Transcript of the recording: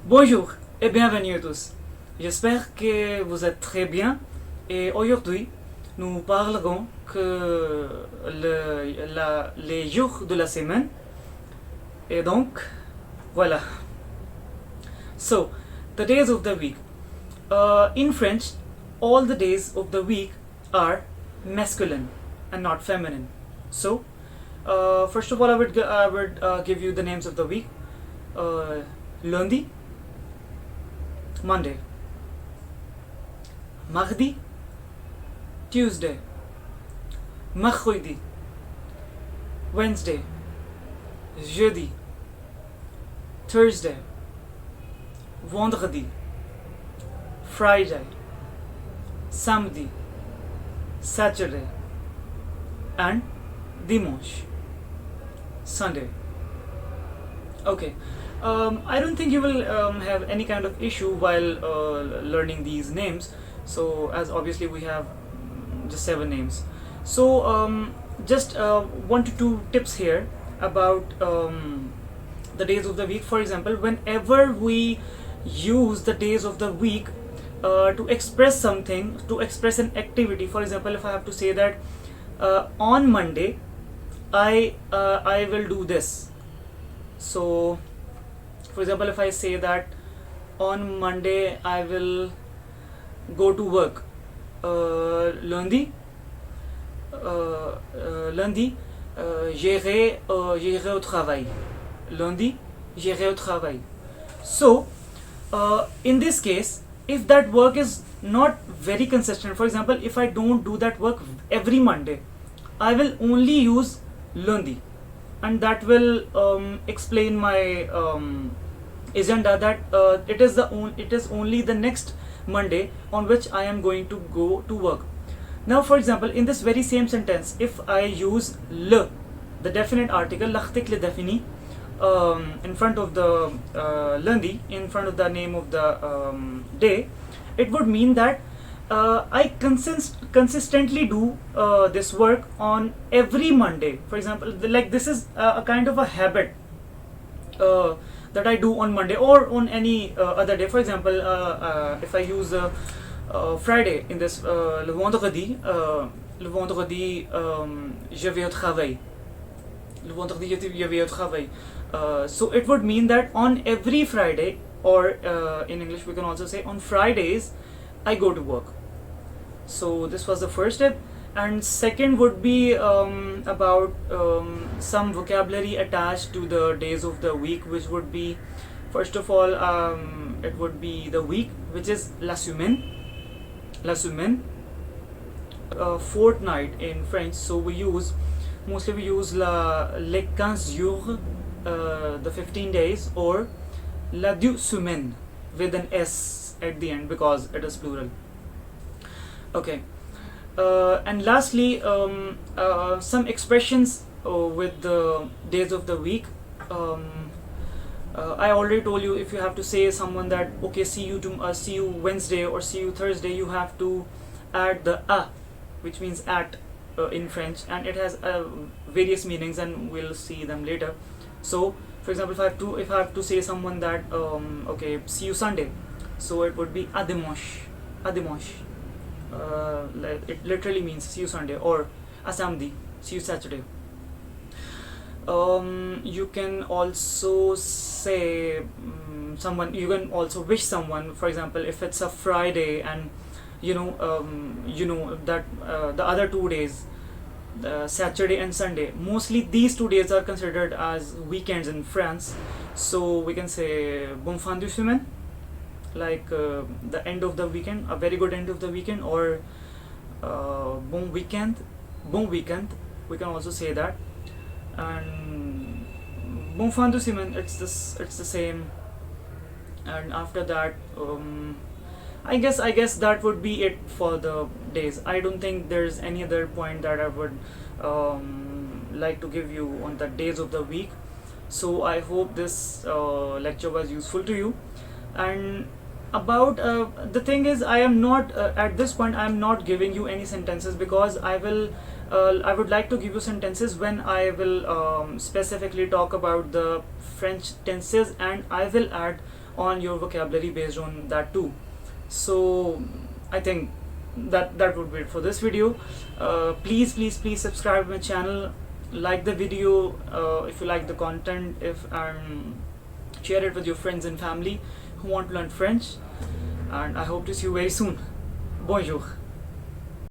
Bonjour et bienvenue à tous. J'espère que vous êtes très bien et aujourd'hui nous parlerons que les jours de la semaine et donc voilà. So, the days of the week. In French, all the days of the week are masculine and not feminine. So, first of all, I would give you the names of the week. Lundi, Monday. Mardi, Tuesday. Mercredi, Wednesday. Jeudi, Thursday. Vendredi, Friday. Samedi, Saturday. And Dimanche, Sunday. Okay. I don't think you will have any kind of issue while learning these names. So, as obviously we have just 7 names. So, just 1 to 2 tips here about the days of the week. For example, whenever we use the days of the week to express something, to express an activity. For example, if I have to say that on Monday I will do this. So, for example, if I say that on Monday I will go to work, lundi, j'irai au travail. Lundi, j'irai au travail. So, in this case, if that work is not very consistent, for example, if I don't do that work every Monday, I will only use lundi, and that will explain my agenda that it is only the next Monday on which I am going to go to work. Now, for example, in this very same sentence, if I use le, the definite article, l'article défini, in front of the lundi, in front of the name of the day, it would mean that I consistently do this work on every Monday. For example, like this is a kind of a habit that I do on Monday or on any other day. For example, if I use Friday in this, le vendredi, je vais au travail. Le vendredi, je vais au travail. So it would mean that on every Friday, or in English we can also say on Fridays, I go to work. So this was the first step, and second would be about some vocabulary attached to the days of the week, which would be, first of all, it would be the week, which is la semaine. La semaine, fortnight in French. So we use les 15 jours, the 15 days, or la deux semaines with an s at the end because it is plural. Okay, and lastly, some expressions with the days of the week. I already told you, if you have to say someone that okay, see you Wednesday or see you Thursday, you have to add the a, which means at in French, and it has various meanings, and we'll see them later. So, for example, if I have to say someone that okay, see you Sunday, so it would be Adimanche. Adimanche. It literally means see you Sunday, or Samedi, see you Saturday. You can also say someone. You can also wish someone. For example, if it's a Friday, and you know that the other 2 days, Saturday and Sunday, mostly these 2 days are considered as weekends in France. So we can say bon fin de semaine, like the end of the weekend, a very good end of the weekend, or bon weekend. We can also say that. And bon fin de semaine, it's the same. And after that, I guess that would be it for the days. I don't think there's any other point that I would like to give you on the days of the week. So I hope this lecture was useful to you. And about the thing is, I am not at this point I am not giving you any sentences, because I would like to give you sentences when I will specifically talk about the French tenses, and I will add on your vocabulary based on that too. So I think that would be it for this video. Please subscribe to my channel, like the video if you like the content, if share it with your friends and family who want to learn French, and I hope to see you very soon. Bonjour.